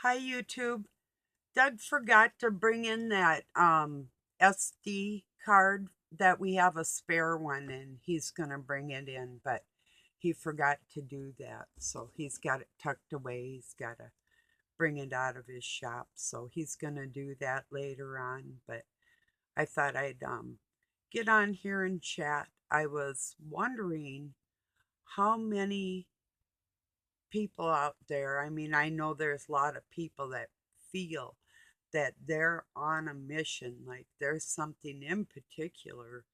Hi, YouTube. Doug forgot to bring in that SD card that we have a spare one and he's going to bring it in, but he forgot to do that. So he's got it tucked away. He's got to bring it out of his shop. So he's going to do that later on, but I thought I'd get on here and chat. I was wondering how many people out there. I mean, I know there's a lot of people that feel that they're on a mission, like there's something in particular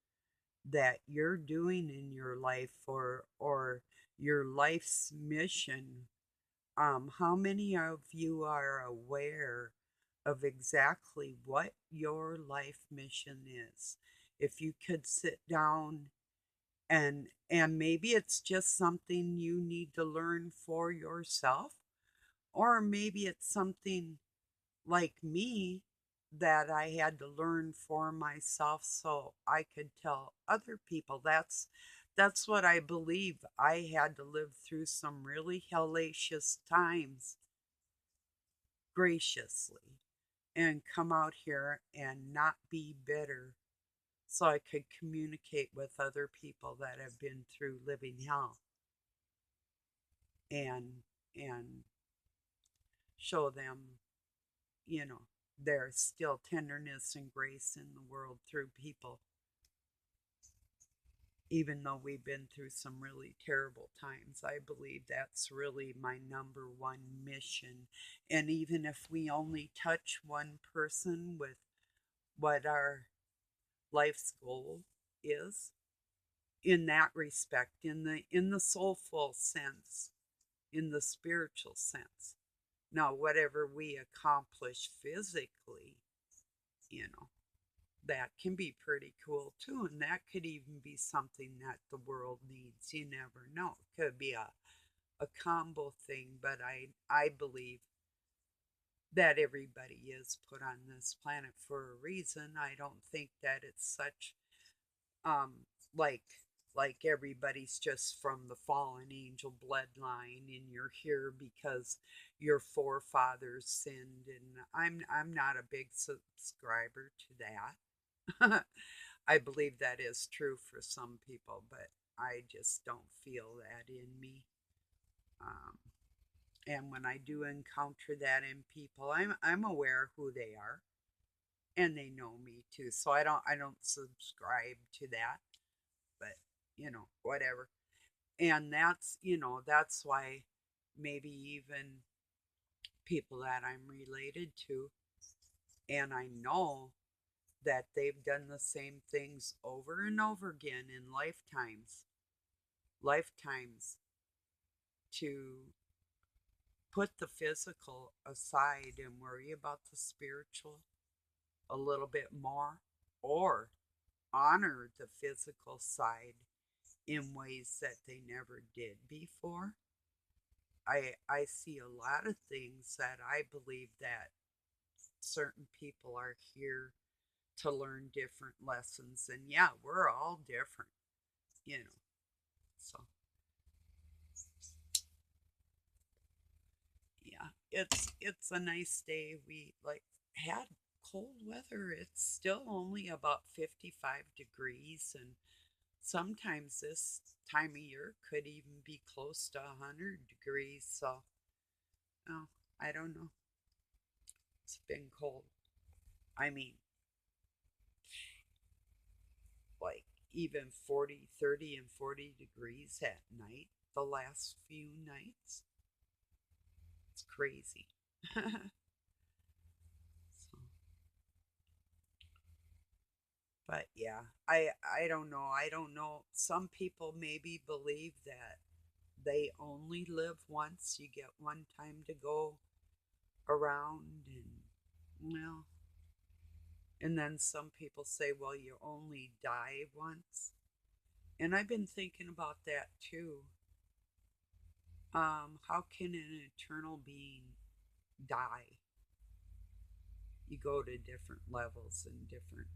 that you're doing in your life or your life's mission. How many of you are aware of exactly what your life mission is? If you could sit down and maybe it's just something you need to learn for yourself, or maybe it's something like me that I had to learn for myself so I could tell other people. That's what I believe. I had to live through some really hellacious times graciously and come out here and not be bitter so I could communicate with other people that have been through living hell and and show them, you know, there's still tenderness and grace in the world through people, even though we've been through some really terrible times. I believe that's really my number one mission. And even if we only touch one person with what our life's goal is, in that respect, in the soulful sense, in the spiritual sense. Now, whatever we accomplish physically, you know, that can be pretty cool too. And that could even be something that the world needs. You never know. It could be a combo thing, but I believe that everybody is put on this planet for a reason. I don't think that it's such um like like everybody's just from the fallen angel bloodline and you're here because your forefathers sinned, and I'm not a big subscriber to that. I believe that is true for some people, but I just don't feel that in me. Um, and when I do encounter that in people, I'm aware who they are, and they know me too. So I don't subscribe to that, but whatever. And that's why maybe even people that I'm related to, and I know that they've done the same things over and over again in lifetimes to put the physical aside and worry about the spiritual a little bit more, or honor the physical side in ways that they never did before. I see a lot of things that I believe that certain people are here to learn different lessons, and yeah, we're all different, you know. So yeah, it's a nice day. We like had cold weather. It's still only about 55 degrees, and sometimes this time of year could even be close to 100 degrees. So, oh, I don't know. It's been cold. I mean, like even 40, 30, and 40 degrees at night the last few nights. It's crazy. So, but yeah, I don't know. I don't know. Some people maybe believe that they only live once. You get one time to go around, and well, and then some people say, well, you only die once. And I've been thinking about that too. How can an eternal being die? You go to different levels and different.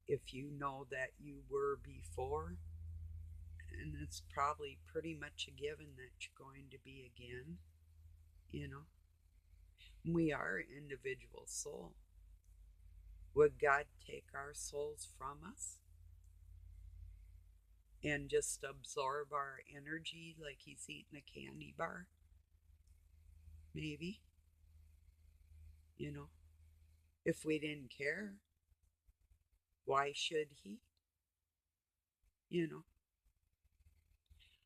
If you know that you were before, and it's probably pretty much a given that you're going to be again. you know. We are individual soul. Would God take our souls from us and just absorb our energy like he's eating a candy bar? Maybe, you know. If we didn't care, why should he? You know.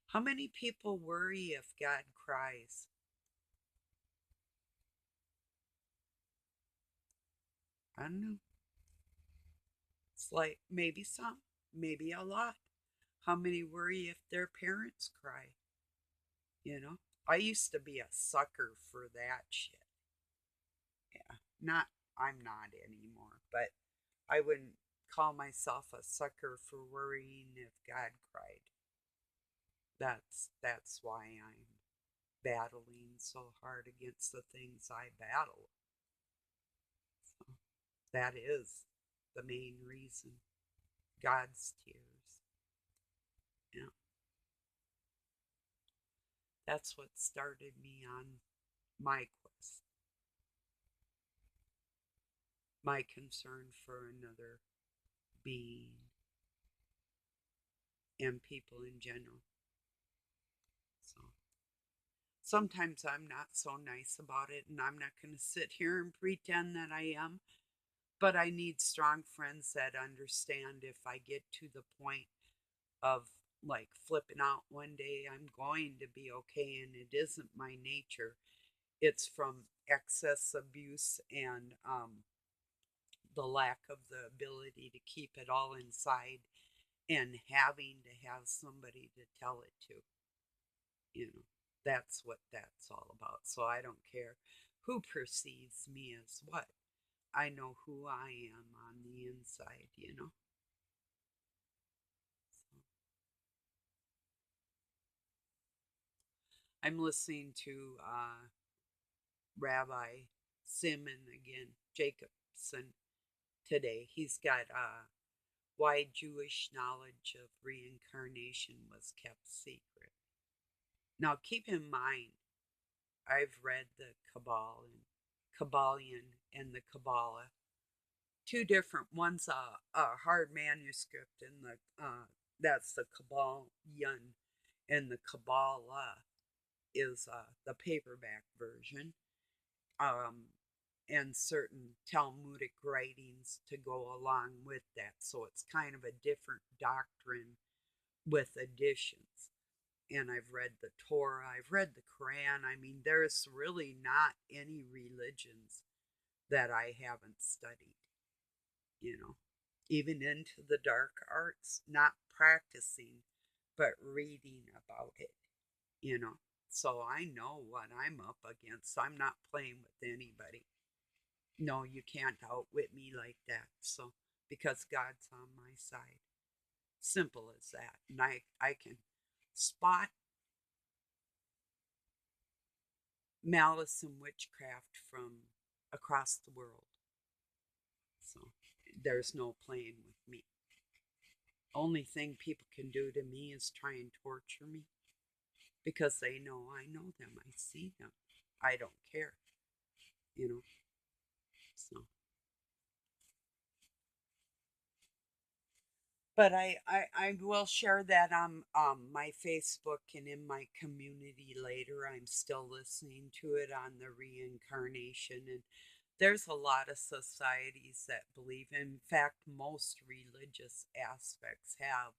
How many people worry if God cries? I don't know. It's like maybe some, maybe a lot. How many worry if their parents cry? You know, I used to be a sucker for that shit. Yeah, not, I'm not anymore, but I wouldn't call myself a sucker for worrying if God cried. That's why I'm battling so hard against the things I battle. So that is the main reason. God's tears. Yeah, that's what started me on my quest, my concern for another being and people in general. So sometimes I'm not so nice about it, and I'm not going to sit here and pretend that I am. But I need strong friends that understand if I get to the point of like flipping out one day, I'm going to be okay, and it isn't my nature. It's from excess abuse and the lack of the ability to keep it all inside and having to have somebody to tell it to. You know, that's what that's all about. So I don't care who perceives me as what. I know who I am on the inside, you know. So I'm listening to Rabbi Simon again, Jacobson today. He's got why Jewish knowledge of reincarnation was kept secret. Now, keep in mind, I've read the Kabbalion and the Kabbalah. Two different one's a hard manuscript, and the that's the Kabbalion, and the Kabbalah is the paperback version. Um, and certain Talmudic writings to go along with that. So it's kind of a different doctrine with additions. And I've read the Torah, I've read the Quran. I mean, there's really not any religions that I haven't studied, you know, even into the dark arts, not practicing, but reading about it, you know. So I know what I'm up against. I'm not playing with anybody. No, you can't outwit me like that. So, because God's on my side. Simple as that. And I can spot malice and witchcraft from across the world. So, there's no playing with me. Only thing people can do to me is try and torture me because they know I know them. I see them. I don't care, you know. So, but I will share that on my Facebook and in my community later. I'm still listening to it on the reincarnation, and there's a lot of societies that believe. In fact, most religious aspects have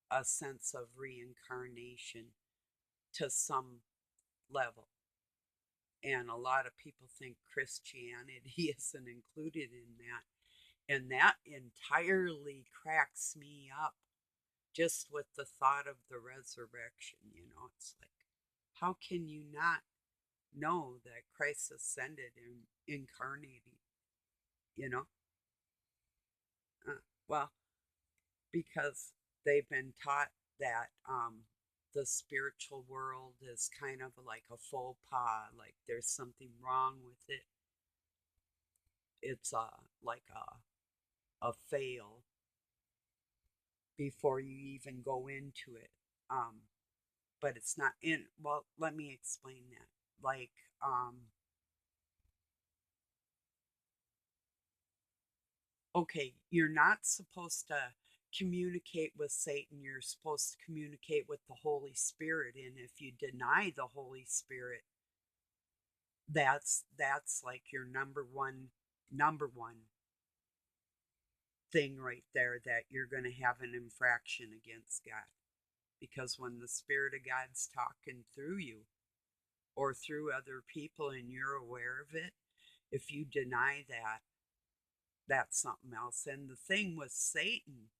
a sense of reincarnation to some level. And a lot of people think Christianity isn't included in that. And that entirely cracks me up just with the thought of the resurrection. You know, it's like, how can you not know that Christ ascended and incarnated? You know, well, because they've been taught that the spiritual world is kind of like a faux pas, like there's something wrong with it. It's like a fail before you even go into it. But it's not in. Well, let me explain that. like, okay, you're not supposed to communicate with Satan. You're supposed to communicate with the Holy Spirit. And if you deny the Holy Spirit, that's like your number one thing right there, that you're going to have an infraction against God. Because when the Spirit of God's talking through you or through other people and you're aware of it, if you deny that, that's something else. And the thing with Satan,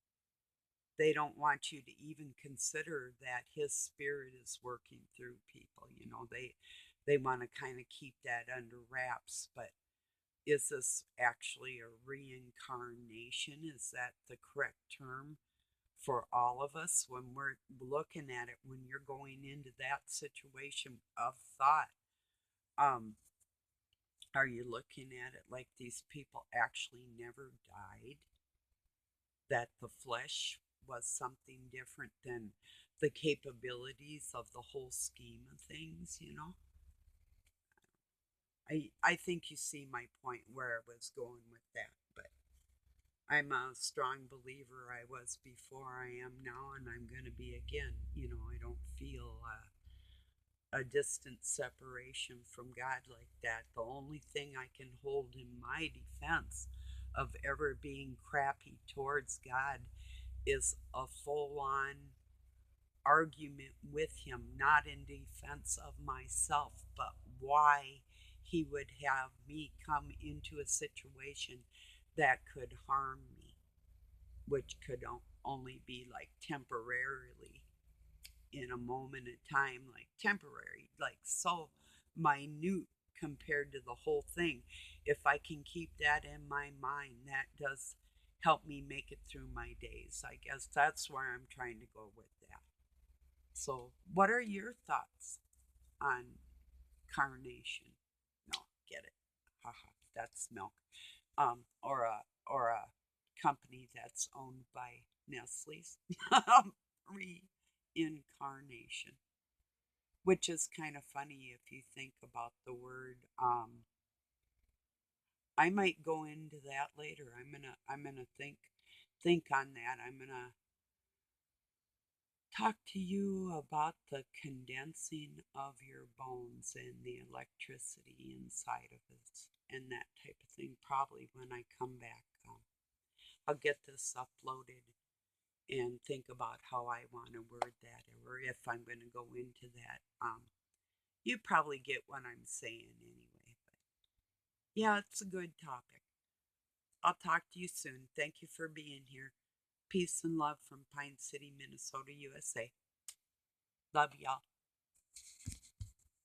they don't want you to even consider that his spirit is working through people. They want to kind of keep that under wraps. But is this actually a reincarnation? Is that the correct term for all of us when we're looking at it? When you're going into that situation of thought, um, are you looking at it like these people actually never died? That the flesh was something different than the capabilities of the whole scheme of things? I think you see my point where I was going with that, but I'm a strong believer. I was before, I am now, and I'm going to be again. I don't feel a distant separation from God like that. The only thing I can hold in my defense of ever being crappy towards God is a full on argument with Him, not in defense of myself, but why He would have me come into a situation that could harm me, which could only be like temporarily, in a moment of time, like temporary, like so minute compared to the whole thing. If I can keep that in my mind, that does help me make it through my days. I guess that's where I'm trying to go with that. So, what are your thoughts on carnation? No, get it. Haha, that's milk. Or a company that's owned by Nestle's. Reincarnation, which is kind of funny if you think about the word. I might go into that later. I'm gonna think on that. I'm gonna talk to you about the condensing of your bones and the electricity inside of it and that type of thing. Probably when I come back, I'll get this uploaded and think about how I want to word that, or if I'm going to go into that. You probably get what I'm saying anyway. But yeah, it's a good topic. I'll talk to you soon. Thank you for being here. Peace and love from Pine City, Minnesota, USA. Love y'all.